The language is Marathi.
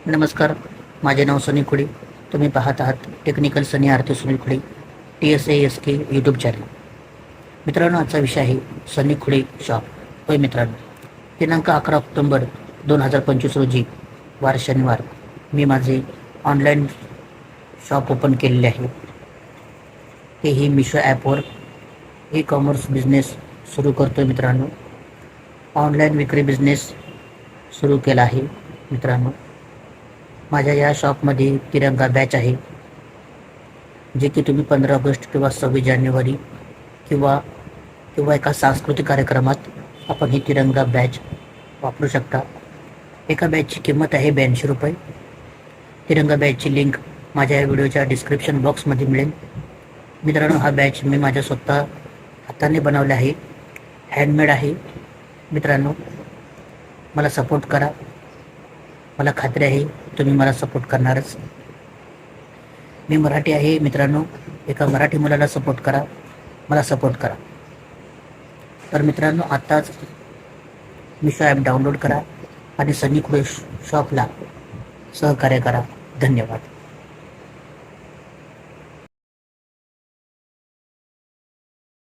नमस्कार, माझे नाव सनी खुडी. तुम्ही पाहत आहात टेक्निकल सनी आरती सुनील खुडी TSASK यूट्यूब चॅनल. मित्रांनो, आजचा विषय आहे सनी खुडी शॉप. होय मित्रांनो, दिनांक 11 ऑक्टोबर 2025 रोजी वार शनिवार मी माझे ऑनलाईन शॉप ओपन केलेले आहे. तेही मिशो ॲपवर कॉमर्स बिझनेस सुरू करतो आहे. मित्रांनो, ऑनलाईन विक्री बिझनेस सुरू केला आहे. मित्रांनो, माझ्या या शॉपमध्ये तिरंगा बॅच आहे, जे की तुम्ही 15 ऑगस्ट किंवा 26 जानेवारी किंवा एका सांस्कृतिक कार्यक्रमात आपण ही तिरंगा बॅच वापरू शकता. एका बॅचची किंमत आहे 82 रुपये. तिरंगा बॅचची लिंक माझ्या या व्हिडिओच्या डिस्क्रिप्शन बॉक्समध्ये मिळेल. मित्रांनो, हा बॅच मी माझ्या स्वतः हाताने बनवला आहे, हँडमेड आहे. मित्रांनो, मला सपोर्ट करा. मला खात्री आहे तुम्ही मला सपोर्ट करणारच. मी मराठी आहे मित्रांनो. एका मराठी मुलाला सपोर्ट करा, मला सपोर्ट करा. तर मित्रांनो, आत्ताच मिशो ॲप डाउनलोड करा आणि सनी खुडी शॉपला सहकार्य करा. धन्यवाद.